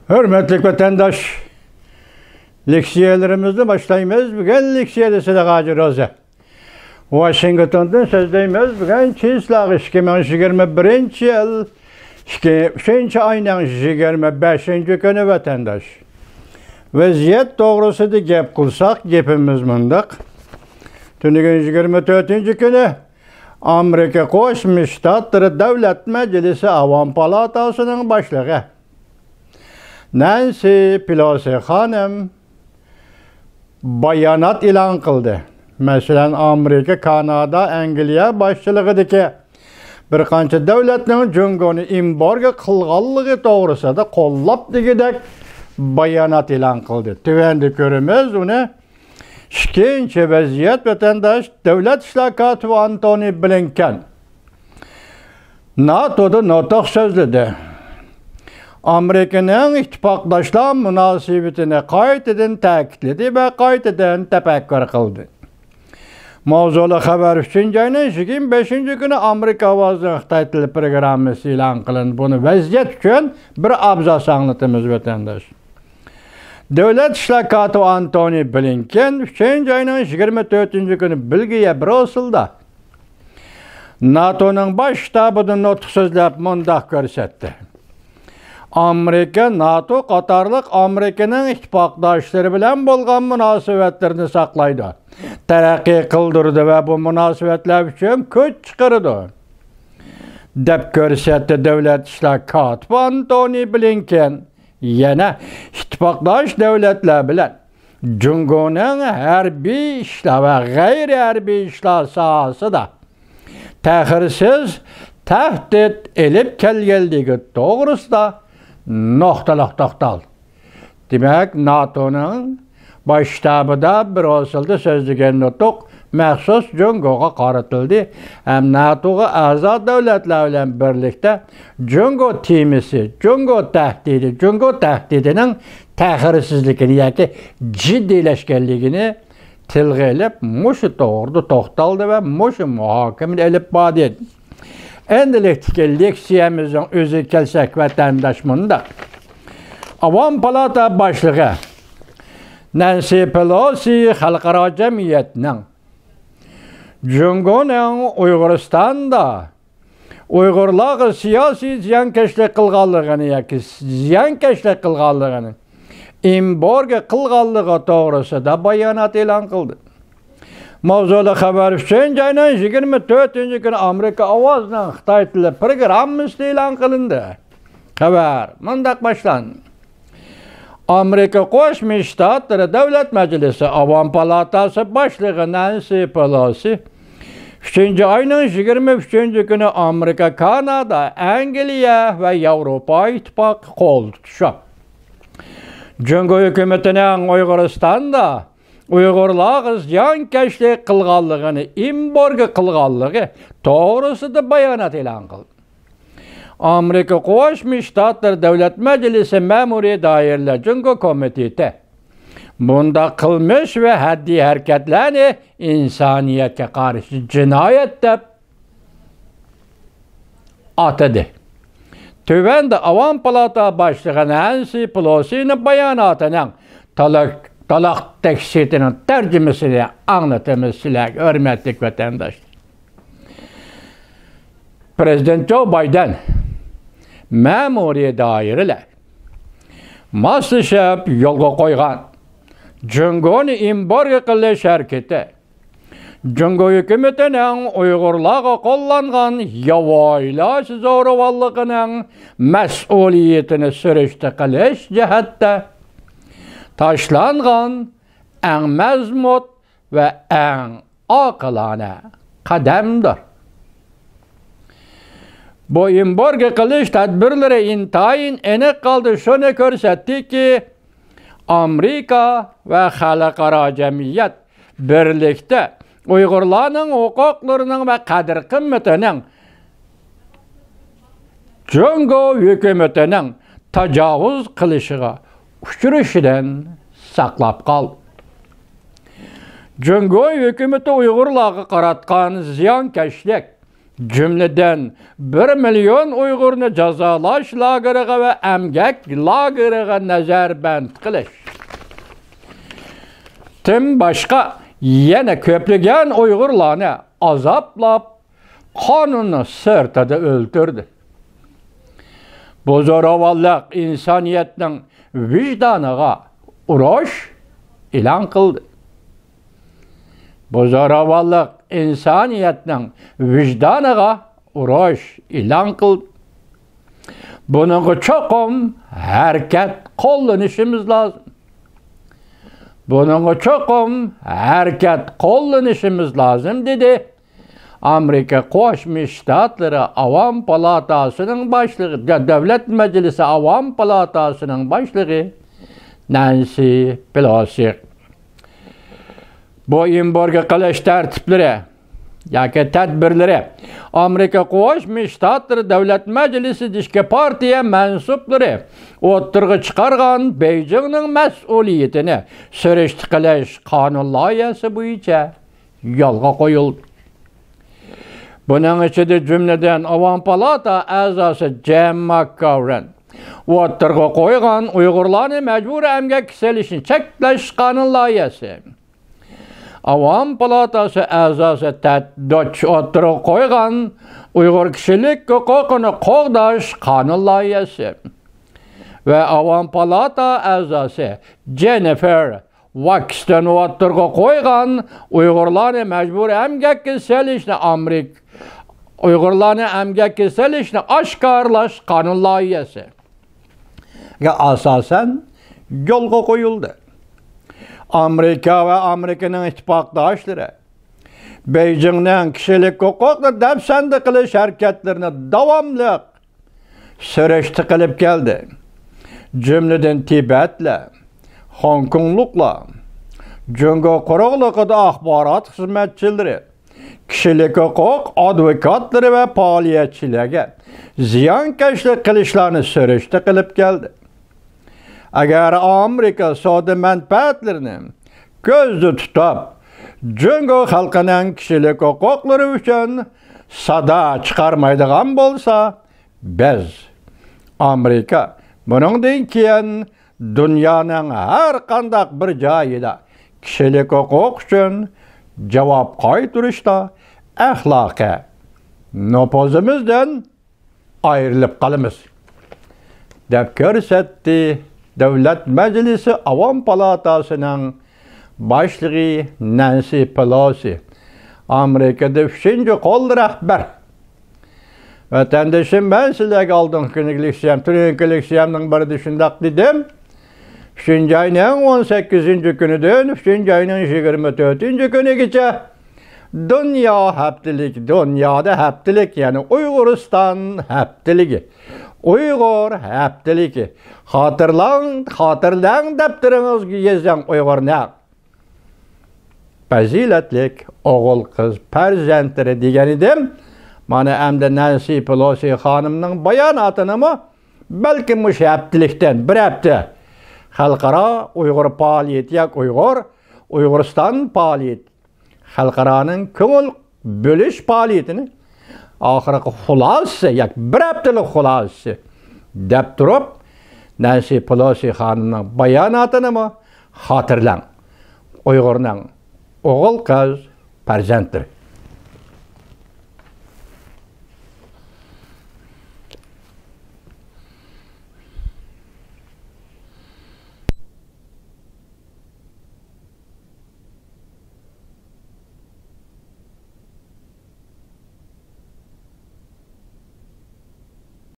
Hürmetli vatandaş, leksiyelerimizi başlayımız. Bugün leksiyedesi de Roza. Washington'dan sözdeyimiz. Bugün çizlağ 2021 yıl 2. ayının 25. günü vatandaş. Vaziyet doğrusu da gep kılsak, gepimiz mındak. Tünügün 24. günü Amerika Koşmuş Ştatları Devlet Meclisi Avam Palatası'nın başlığı Nancy Pelosi hanım bayanat ilan kıldı. Mesela Amerika, Kanada, Angliya başçılığıdaki bir qancha devletning Jungoni embargo qilganligi to'g'risida qo'llab degidek bayonot e'lon qildi. Tuvanda ko'ramiz uni ikkinchi vaziyat vatandosh davlat ishlar kotibi Antony Blinken NATO'da nutq so'zladi. Amerika'nın ittifaqdoshlar munosabatini qaytadan ta'kidladi va qaytadan tafakkur qildi. Mavzulu xabar uchun ayının 25. günü Amerika Ovozning Xitoy tili programmasi e'lon qilindi. Buni vaziyat uchun bir abzas anlatamiz vatandosh. Davlat ishlar kotibi Antony Blinken 3. ayının 24. günü Belgiya Brusselda NATO'nun baş shtabidan nutq so'zlab mundaq ko'rsatdi. Amerika, NATO qatorliq Amerikaning ittifoqdoshlari bilan bo'lgan munosabatlarni saqlaydi, taraqqiy qildirdi va bu munosabatlar uchun kuch chiqardi deb ko'rsatdi davlat ishlar kotibi Antony Blinken. Yana ittifoqdosh davlatlar bilan Jungoning harbiy ishlar va g'ayri-harbiy ishlar sohasida ta'xirsiz tahdid elib kelganligi to'g'risida to'xtal. Demak, NATO'ning bosh shtabida Brusselda so'zlagan nutq maxsus Jungoga qaratildi. Ham NATOga a'zo davlatlar bilan birlikda Jungo temisi, Jungo tahdidining ta'xirsizligini yoki jiddiylashganligini tilga olib, mushu to'g'rida to'xtaldi va mushu muhokamani olib bordi. Endilikdagi leksiyamizning o'zi kelsak vatandosh mundaq. Avam palata boshlig'i Nancy Pelosi xalqaro jamiyatning Jungoning Uyg'uristonda Uyg'urlarga siyosiy ziyonkashlik qilganligini yoki ziyonkashlik qilganligini embargo qilganligi to'g'risida bayonot e'lon qildi. Mavzulu xabar uchun ayının 24. günü Amerika Ovozning Xitoy tili programmasi e'lon qilindi. Xabar mundaq boshlanadi. Amerika Qo'shma Shtatlari Davlat Majlisi Avam Palatasi boshlig'i Nancy Pelosi 3. ayının 23. günü Amerika, Kanada, Angliya va Yevropa ittifoqi qo'l tutishdi. Jungo hukumatining Uyg'uristonda Uyg'urlarga ziyonkashlik qilganligini embargo qilganligi to'g'risida bayonot e'lon qildi. Amerika Qo'shma Shtatlar Davlat Majlisi Ma'muriy doiralar Jungo komiteti bunda qilmish va haddiy harakatlarni insoniyatga qarshi jinoyat deb atadi. Tuvanda Avam palata boshlig'i Nancy Pelosi'ning bayonotining talaq tekstinin tercümesini anlatımız sizlerge, hürmetli vatandaşlar. Prezident Joe Biden ma'muriy doiralar moslashib yo'lga qo'ygan Jungoni embargo qilish harakati Jungo hukumatining Uyg'urlarga qo'llangan yovvoyilash zo'ravonligining mas'uliyatini surishti qilish jihatda taşlangan eng mazmut ve eng oqilona qadamdir. Bu embargo qilish tadbirlari intayin aniq qoldi. Shuni ko'rsatdiki, Amerika va xalqaro jamiyat birlikda Uyg'urlarning huquqlarining va qadr-qimmatining Jungo hukumatining tajovuz qilishiga uchrashidan saqlab qoldi. Jungo hukumati Uyg'urlarga qaratgan ziyonkashlik Cümleden 1 milyon Uygurni jazolash lageriga ve emgek lageriga nazarband qilish. Tim başka yana köpligen Uygurlarni azoblab, qonunni sirtida o'ltirdi. Bu zo'ravonlik insoniyatning vijdoniga urush e'lon qildi. Bu zo'ravonlik insoniyatning vijdoniga urush e'lon qildi. Bunga cho'qim harakat qo'llanishimiz lozim. Bunga cho'qim harakat qo'llanishimiz lozim dedi Amerika Qo'shma Shtatlari Avam Palatasının başlığı, Devlet Meclisi Avam Palatasının başlığı Nancy Pelosi. Bu imborga qilish tartiblari yoki tadbirlari Amerika Qo'shma Shtatlari Davlat Majlisi ishki partiya mansublari o'tirg'i chiqargan Beijingning mas'uliyatini surishti qilish qonun loyihasi bo'yicha yo'lga qo'yildi. Bunun içinde cümleden Avam Palata a'zosi Jim McGovern o'tirg'i qo'ygan Uyg'urlarni majburiy emgak selishini cheklash qonun loyihasi. Avam Palatası a'zosi Ted Deutsch o'tirg'i qo'ygan Uyg'ur kishilik huquqini qo'g'dash qonun loyihasi. Ve Avam Palata a'zosi Jennifer Waxton o'tirg'i qo'ygan Uyg'urlarni majburiy emgakka selishni Uyg'urlarni emgakka selishni oshkorlash qonun loyihasi asosan yo'lga qo'yildi. Amerika ve Amerika'nın ittifaqdoshları Beijing'ning kishilik huquqni dafsanda qilish harakatlarini davomli surishti qilib keldi. Cümleden Tibet'le, Hong Kong'lukla, Jungo quruqligida axborot xizmatchilari, kishilik huquq advokatları ve faoliyatchilarga ziyonkashlik qilishlarini surishti qilib keldi. Agar Amerika savdo manfaatlarini ko'zda tutib, Jungo xalqining kishilik huquqlari uchun sada chiqarmaydigan bo'lsa, biz Amerika buningdan keyin dunyoning har qanday bir joyida kishilik huquq uchun javob qaytarishda axloqiy nopozimizdan ayrilib qolamiz deb ko'rsatdi Davlat Majlisi Avam Palatasının başlığı Nancy Pelosi. Amerika'da 3. qol rahbar. Vatandaşım, ben sizlerge aldığım günlüksiyem, türlüklüksiyemden biri şundaq dedim. 3. ayının 18. günüdün, 3. ayının 24. günügece dünya haftelik, dünyada haftelik, yani Uyguristan hafteligi. Uygur hafteligi. Hatırlan depteriniz yazan Uygurlar. Faziletlik oğul kız perzentleri degan edim. Mana endi Nancy Pelosi xonimning bayonotini mi balki mush haftalikdan bir hafta xalqaro Uyg'ur faoliyati yoki Uyg'uriston faoliyati xalqaroning ko'ngil bo'lish faoliyatini oxirgi xulosasi yoki bir haftalik xulosasi deb turib Nancy Pelosi xonimning bayonotini mi xotirlang. Uyg'urning o'g'il qiz farzandlari.